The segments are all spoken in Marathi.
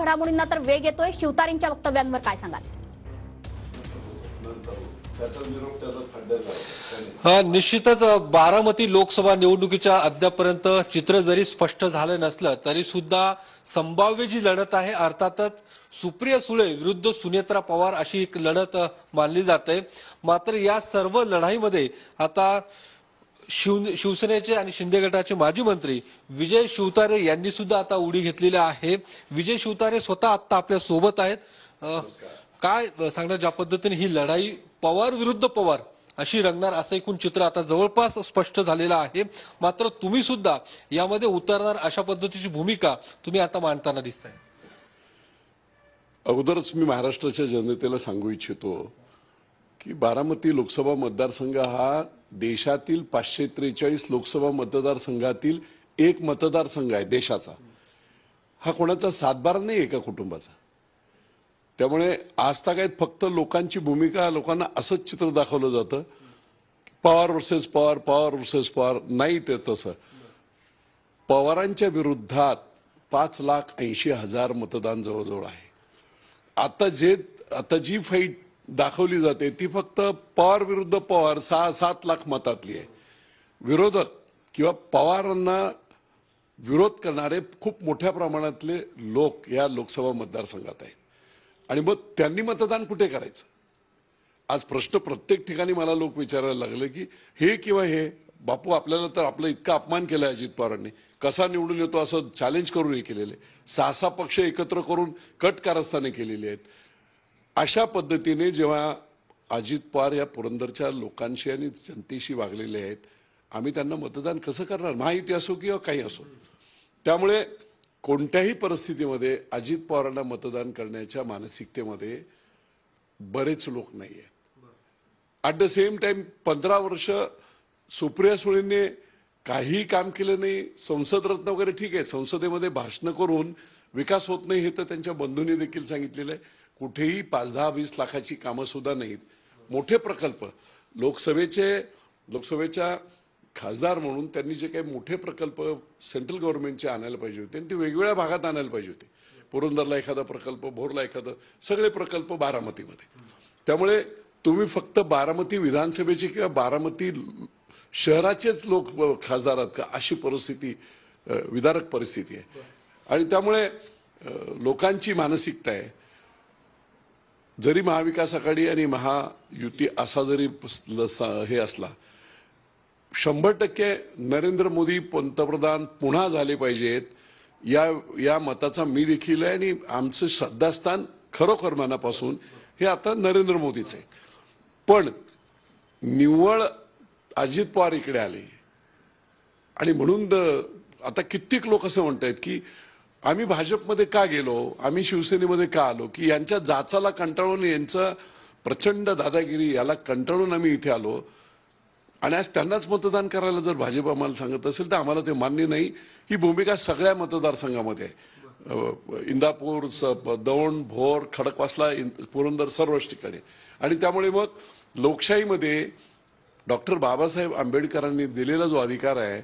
घडामोडींना तर वेग येतोय, शिवतारेंच्या वक्तव्यांवर काय सांगाल? निश्चितच बारामती लोकसभा निवडणुकीच्या अद्यापर्यंत चित्र जरी स्पष्ट झालं नसलं तरी सुद्धा संभाव्य जी लढत आहे अर्थातच सुप्रिया सुळे विरुद्ध सुनेत्रा पवार अशी एक लढत मानली जाते। मात्र या सर्व लढाईमध्ये आता शिवसेनेचे आणि शिंदे गटाचे माजी मंत्री विजय शिवतारे यांनी सुद्धा आता उडी घेतलेली आहे। विजय शिवतारे स्वतः आता आपल्या सोबत आहेत। काय सांगणार, ज्या पद्धतीने ही लढाई पवार विरुद्ध पवार अशी रंगणार असं एकूण चित्र आता जवळपास स्पष्ट झालेलं आहे। मात्र तुम्ही सुद्धा यामध्ये उतरणार अशा पद्धतीची भूमिका तुम्ही आता मांडताना दिसताय। अगोदरच मी महाराष्ट्राच्या जनतेला सांगू इच्छितो की बारामती लोकसभा मतदारसंघ हा देशातील 543 लोकसभा मतदारसंघातील एक मतदारसंघ आहे देशाचा। हा कोणाचा सातबारा नाही एका कुटुंबाचा। त्यामुळे आजतागायत फक्त लोकांची भूमिका, लोकांना असंच चित्र दाखवलं जातं पवार वर्सेस पवार, पवार वर्सेस पवार। नाही ते तसं। पवारांच्या विरुद्धात 5,80,000 मतदान जवळजवळ आहे। आता जी फाईट दाखवली जाते ती फक्त पवार विरुद्ध पवार 6-7 लाख मतातली आहे। विरोधक किंवा पवारांना विरोध करणारे खूप मोठ्या प्रमाणातले लोक या लोकसभा मतदारसंघात आहेत। आणि मग त्यांनी मतदान कुठे करायचं? आज प्रश्न प्रत्येक ठिकाणी मला लोक विचारायला लागले की हे किंवा हे बापू आपल्याला तर आपलं इतका अपमान केला अजित पवारांनी, कसा निवडून येतो असं चॅलेंज करून हे केलेले 6 पक्ष एकत्र करून कट कारस्थाने केलेली आहेत। अशा पद्धतीने जेव्हा अजित पवार या पुरंदरच्या लोकांशी आणि जनतेशी वागलेले आहेत, आम्ही त्यांना मतदान कसं करणार, महायुती असो किंवा काही असो। त्यामुळे कोणत्याही परिस्थितीमध्ये अजित पवारांना मतदान करण्याच्या मानसिकतेमध्ये बरेच लोक नाही आहेत। ॲट द सेम टाइम 15 वर्ष सुप्रिया सुळेंनी काही काम केलं नाही। संसद रत्न वगैरे ठीक आहे, संसदेमध्ये भाषण करून विकास होत नाही हे तर त्यांच्या बंधूंनी देखील सांगितलेलं आहे। कुठेही 5-10-20 लाखाची कामं सुद्धा नाहीत। मोठे प्रकल्प लोकसभेच्या खासदार म्हणून त्यांनी जे काही मोठे प्रकल्प सेंट्रल गव्हर्नमेंटचे आणायला पाहिजे होते आणि ते वेगवेगळ्या भागात आणायला पाहिजे होते। पुरंदरला एखादा प्रकल्प, भोरला एखादा, सगळे प्रकल्प बारामतीमध्ये। त्यामुळे तुम्ही फक्त बारामती विधानसभेचे किंवा बारामती शहराचेच लोक खासदार आहात का अशी परिस्थिती, विदारक परिस्थिती आहे। आणि त्यामुळे लोकांची मानसिकता आहे, जरी महाविकास आघाडी आणि महायुती असा जरी हे असला, 100% नरेंद्र मोदी पंतप्रधान पुन्हा झाले पाहिजेत या मताचा मी देखील आहे। आणि आमचं श्रद्धास्थान खरोखर मनापासून हे आता नरेंद्र मोदीच आहे। पण निव्वळ अजित पवार इकडे आले आणि म्हणून आता कित्येक लोक असं म्हणतात की आम्ही भाजपमध्ये का गेलो, आम्ही शिवसेनेमध्ये का आलो, की यांच्या जाचाला कंटाळून, यांचं प्रचंड दादागिरी याला कंटाळून आम्ही इथे आलो। आणि आज त्यांनाच मतदान करायला जर भाजप आम्हाला सांगत असेल तर आम्हाला ते मान्य नाही। ही भूमिका सगळ्या मतदारसंघामध्ये आहे, इंदापूर, दौंड, भोर, खडकवासला, पुरंदर, सर्वच ठिकाणी। आणि त्यामुळे मग लोकशाहीमध्ये डॉक्टर बाबासाहेब आंबेडकरांनी दिलेला जो अधिकार आहे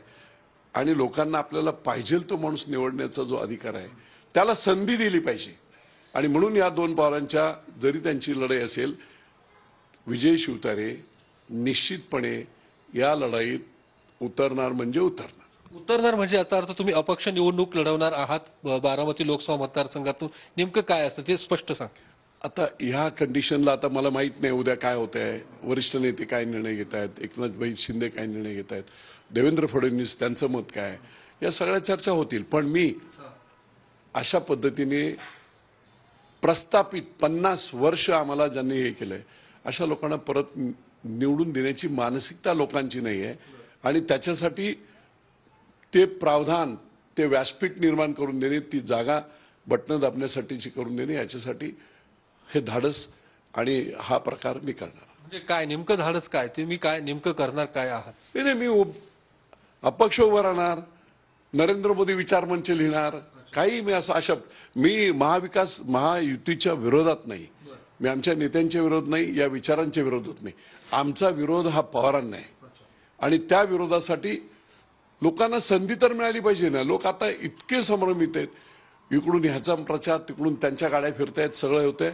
आणि लोकांना आपल्याला पाहिजे तो माणूस निवडण्याचा जो अधिकार आहे त्याला संधी दिली पाहिजे। आणि म्हणून या दोन पवारांच्या जरी त्यांची लढाई असेल, विजय शिवतारे निश्चितपणे या लढाईत उतरणार म्हणजे याचा अर्थ तुम्ही अपक्ष निवडणूक लढवणार आहात बारामती लोकसभा मतदारसंघातून, नेमकं काय असतं ते स्पष्ट सांग। आता ह्या कंडिशनला आता मला माहित नाही उद्या काय होत आहे, वरिष्ठ नेते काय निर्णय घेत आहेत, एकनाथ शिंदे काय निर्णय घेत आहेत, देवेंद्र फडणवीस त्यांचं मत काय, या सगळ्या चर्चा होतील। पण मी अशा पद्धतीने प्रस्थापित 50 वर्ष आम्हाला ज्यांनी हे केलंय अशा लोकांना परत निवडून देण्याची मानसिकता लोकांची नाही आहे। आणि त्याच्यासाठी ते प्रावधान, ते व्यासपीठ निर्माण करून देणे, ती जागा बटणं दाबण्यासाठीची करून देणे, याच्यासाठी हे धाडस आणि हा प्रकार मी करणार। म्हणजे काय नेमकं धाडस काय, तुम्ही काय नेमकं करणार काय आहात? नाही, मी अपक्ष उभं राहणार, नरेंद्र मोदी विचार मंच लिहिणार, काही मी असं मी महायुतीच्या विरोधात नाही, मी आमच्या नेत्यांच्या विरोध नाही, या विचारांच्या विरोधात नाही। आमचा विरोध हा पवारांना आहे आणि त्या विरोधासाठी लोकांना संधी तर मिळाली पाहिजे ना। लोक आता इतके संभ्रमित आहेत, इकडून ह्याचा प्रचार, तिकडून त्यांच्या गाड्या फिरतायत, सगळं होतंय.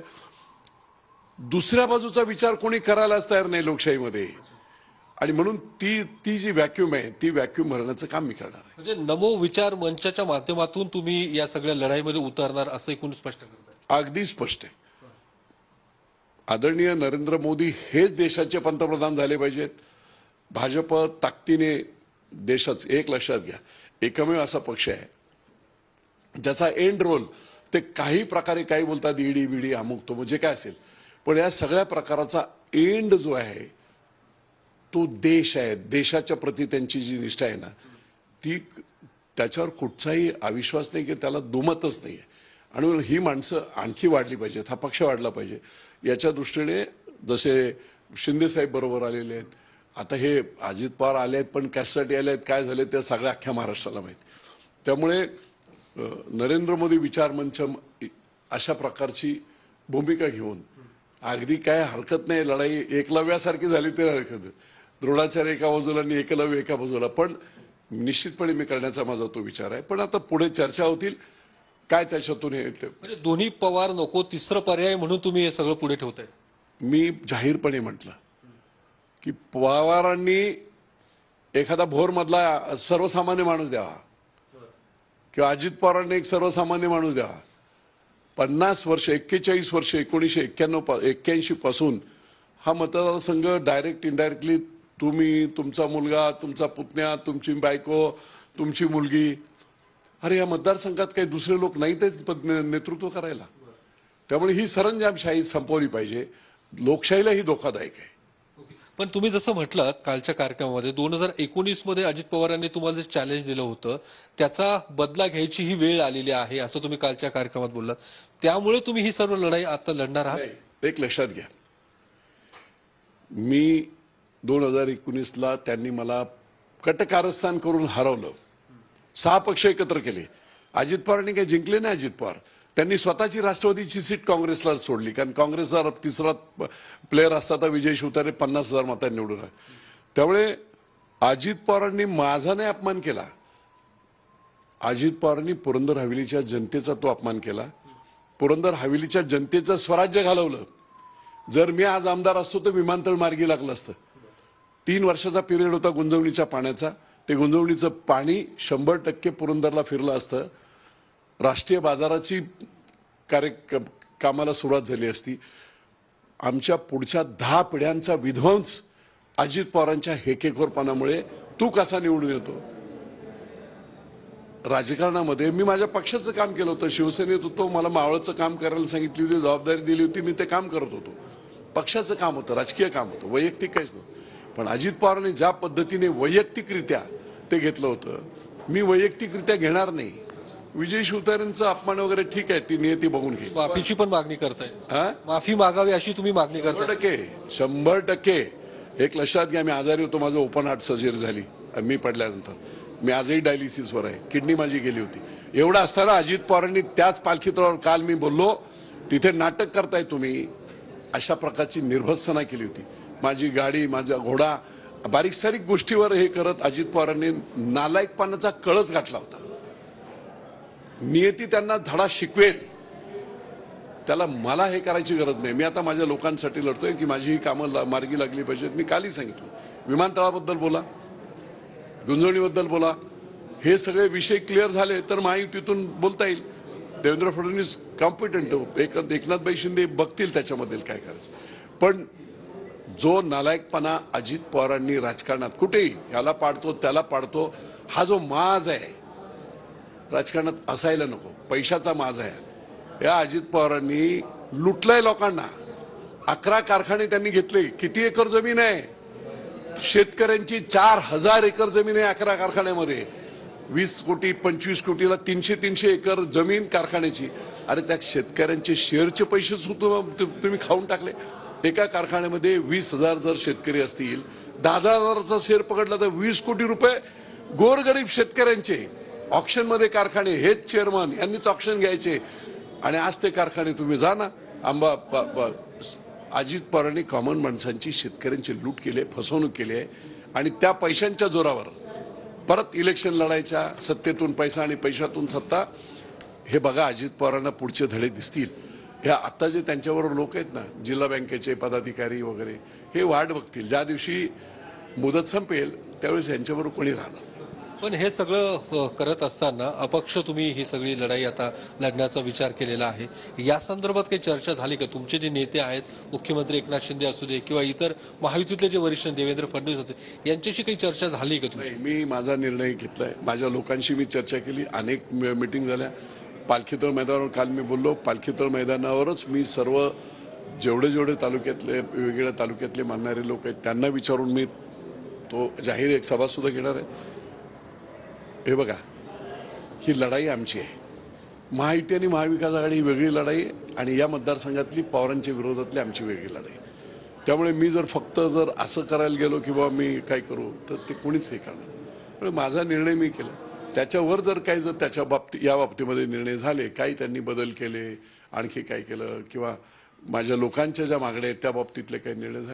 दुसऱ्या बाजूचा विचार कोणी करायलाच तयार नाही लोकशाहीमध्ये. आणि म्हणून ती जी व्हॅक्यूम आहे, ती व्हॅक्यूम भरण्याचं काम मी करणार आहे. म्हणजे नमो विचार मंचाच्या माध्यमातून तुम्ही या सगळ्या लढाईमध्ये उतरणार असं एकूण स्पष्ट करताय. अगदी स्पष्ट आहे. आदरणीय नरेंद्र मोदी हेच देशाचे पंतप्रधान झाले पाहिजेत. भाजप ताकदीने देशाचं, एक लक्षात घ्या, एकमेव असा पक्ष आहे ज्याचा एंड रोल ते काही प्रकारे काही बोलतात, ईडी बिडी अमुक तो म्हणजे काय असेल, पण या सगळ्या प्रकाराचा एंड जो आहे तो देश आहे. देशाच्या प्रती त्यांची जी निष्ठा आहे ना, ती, त्याच्यावर कुठचाही अविश्वास नाही की त्याला दुमतच नाही आहे. आणि ही माणसं आणखी वाढली पाहिजेत, हा पक्ष वाढला पाहिजे. याच्या दृष्टीने जसे शिंदे साहेब बरोबर आलेले आहेत, आता हे अजित पवार आले आहेत, पण कशासाठी आले आहेत, काय झाले ते सगळ्या अख्ख्या महाराष्ट्राला माहिती. त्यामुळे नरेंद्र मोदी विचार मंच अशा प्रकारची भूमिका घेऊन अगदी काय हरकत नाही. लढाई एकलव्यासारखी झाली तर हरकत नाही. द्रोणाचार्य एका बाजूला आणि एकलव्य एका बाजूला, पण निश्चितपणे मी करण्याचा माझा तो विचार आहे. पण आता पुढे चर्चा होतील काय त्याच्यातून हे. म्हणजे दोन्ही पवार नको, तिसरं पर्याय म्हणून तुम्ही हे सगळं पुढे ठेवताय. मी जाहीरपणे म्हटलं की पवारांनी एखादा भोरमधला सर्वसामान्य माणूस द्यावा किंवा अजित पवारांनी एक सर्वसामान्य माणूस द्यावा. 50 वर्ष, 41 वर्ष 1981 पासून हा मतदारसंघ डायरेक्ट इनडायरेक्टली तुम्ही, तुमचा मुलगा, तुमचा पुतण्या, तुमची बायको, तुमची मुलगी, अरे या मतदारसंघात काही दुसरे लोक नाहीतच नेतृत्व करायला. त्यामुळे ही सरंजामशाही संपवली पाहिजे. लोकशाहीला ही धोकादायक आहे. पण तुम्ही जसं म्हटलं कालच्या कार्यक्रमामध्ये 2019 मध्ये अजित पवारांनी तुम्हाला जे चॅलेंज दिलं होतं त्याचा बदला घ्यायची ही वेळ आलेली आहे असं तुम्ही कालच्या कार्यक्रमात बोललात. त्यामुळे तुम्ही ही सर्व लढाई आता लढणार आहात. एक लक्षात घ्या, मी 2019ला त्यांनी मला कटकारस्थान करून हरवलं. 6 पक्ष एकत्र केले. अजित पवारांनी काही जिंकले नाही. अजित पवार त्यांनी स्वतःची राष्ट्रवादीची सीट काँग्रेसला सोडली, कारण काँग्रेसचा तिसरा प्लेअर असता तर विजय शिवतारे 50,000 मतांनी निवडून आहे. त्यामुळे अजित पवारांनी माझा नाही अपमान केला, अजित पवारांनी पुरंदर हवेलीच्या जनतेचा तो अपमान केला. पुरंदर हवेलीच्या जनतेचं स्वराज्य घालवलं. जर मी आज आमदार असतो तर विमानतळ मार्गी लागलं असतं. 3 वर्षाचा पिरियड होता गुंजवणीच्या पाण्याचा. ते गुंजवणीचं पाणी 100% पुरंदरला फिरलं असतं. राष्ट्रीय बाजाराची कामाला सुरुवात झाली असती. आमच्या पुढच्या 10 पिढ्यांचा विध्वंस अजित पवारांच्या हेकेखोरपणामुळे तू कसा निवडून येतो. राजकारणामध्ये मी माझ्या पक्षाचं काम केलं होतं, शिवसेनेत होतो, मला मावळचं काम करायला सांगितली होती, जबाबदारी दिली होती, मी ते काम करत होतो. पक्षाचं काम होतं, राजकीय काम होतं, वैयक्तिक काहीच नव्हतं. पण अजित पवारांनी ज्या पद्धतीने वैयक्तिकरित्या ते घेतलं होतं, मी वैयक्तिकरित्या घेणार नाही. विजय शिवतारेंचा अपमान वगैरे ठीक आहे, ती नियती बघून घे. माफीची पण मागणी करताय. माफी मागावी अशी तुम्ही मागणी करताय. 100%. एक लक्षात घ्या, मी आजारी होतो, माझं ओपन हार्ट सर्जरी झाली मी पडल्यानंतर. मी आजही डायलिसिसवर आहे, किडनी माझी गेली होती. एवढं असताना अजित पवारांनी त्याच पालखीतळावर काल मी बोललो तिथे नाटक करताय तुम्ही, अशा प्रकारची निर्भत्सना केली होती. माझी गाडी, माझा घोडा, बारीक सारीक गोष्टीवर हे करत अजित पवारांनी नालायकपणाचा कळस गाठला होता. नियती त्यांना धडा शिकवेल, त्याला मला हे करायची गरज नाही. मी आता माझ्या लोकांसाठी लढतोय की माझी ही कामं मार्गी लागली पाहिजेत. मी कालही सांगितलं, विमानतळाबद्दल बोला, गुंजवणीबद्दल बोला, हे सगळे विषय क्लिअर झाले तर महायुतीतून बोलता येईल. देवेंद्र फडणवीस कॉम्पिटंट, एकनाथभाई शिंदे बघतील त्याच्यामध्ये काय करायचं. पण जो नालायकपणा अजित पवारांनी राजकारणात कुठेही याला पाडतो त्याला पाडतो, हा जो माज आहे राजकारणात असायला नको, पैशाचा माज आहे. या अजित पवारांनी लुटलंय लोकांना. 11 कारखाने त्यांनी घेतले. किती एकर जमीन आहे शेतकऱ्यांची? 4000 एकर जमीन आहे 11 कारखान्यामध्ये. 20 कोटी 25 कोटीला 300 एकर जमीन कारखान्याची. अरे त्या शेतकऱ्यांचे शेअरचे पैसे सुद्धा तुम्ही खाऊन टाकले. एका कारखान्यामध्ये 20,000 जर शेतकरी असतील, 10,000चा शेअर पकडला तर 20 कोटी रुपये गोरगरीब शेतकऱ्यांचे. ऑक्शनमध्ये कारखाने, हेच चेअरमन यांनीच ऑक्शन घ्यायचे. आणि आज ते कारखाने तुम्ही जा ना, अजित पवारांनी कॉमन माणसांची, शेतकऱ्यांची लूट केली, फसवणूक केली आहे. आणि त्या पैशांच्या जोरावर परत इलेक्शन लढायच्या, सत्तेतून पैसा आणि पैशातून सत्ता, हे बघा अजित पवारांना पुढचे धडे दिसतील. ह्या आता जे त्यांच्याबरोबर लोक आहेत ना, जिल्हा बँकेचे पदाधिकारी वगैरे, हे वाट बघतील. ज्या दिवशी मुदत संपेल त्यावेळेस यांच्याबरोबर कोणी राहणार. पण हे सगळं करत असताना अपक्ष तुम्ही ही सगळी लढाई आता लढण्याचा विचार केलेला आहे. या संदर्भात काही चर्चा झाली का? तुमचे जे नेते आहेत, मुख्यमंत्री एकनाथ शिंदे असू दे किंवा इतर महायुतीतले जे वरिष्ठ देवेंद्र फडणवीस होते, यांच्याशी काही चर्चा झाली का तुमची? मी माझा निर्णय घेतलाय. माझ्या लोकांशी मी चर्चा केली. अनेक मीटिंग झाल्या. पालखीतळ मैदानावर काल मी बोललो. पालखीतळ मैदानावरच मी सर्व जेवढे तालुक्यातले, वेगवेगळ्या तालुक्यातले मानणारे लोक आहेत त्यांना विचारून मी तो जाहीर एक सभा सुद्धा घेणार आहे. हे बघा, ही लढाई आमची आहे. महायुती आणि महाविकास आघाडी ही वेगळी लढाई आहे आणि या मतदारसंघातली पवारांच्या विरोधातली आमची वेगळी लढाई. त्यामुळे मी जर असं करायला गेलो की बाबा मी काय करू, तर ते कोणीच हे करणार. त्यामुळे माझा निर्णय मी केला. त्याच्यावर जर त्याच्या या बाबतीमध्ये निर्णय झाले, काही त्यांनी बदल केले, आणखी काय केलं, किंवा माझ्या लोकांच्या ज्या मागण्या आहेत त्या बाबतीतले काही निर्णय झाले,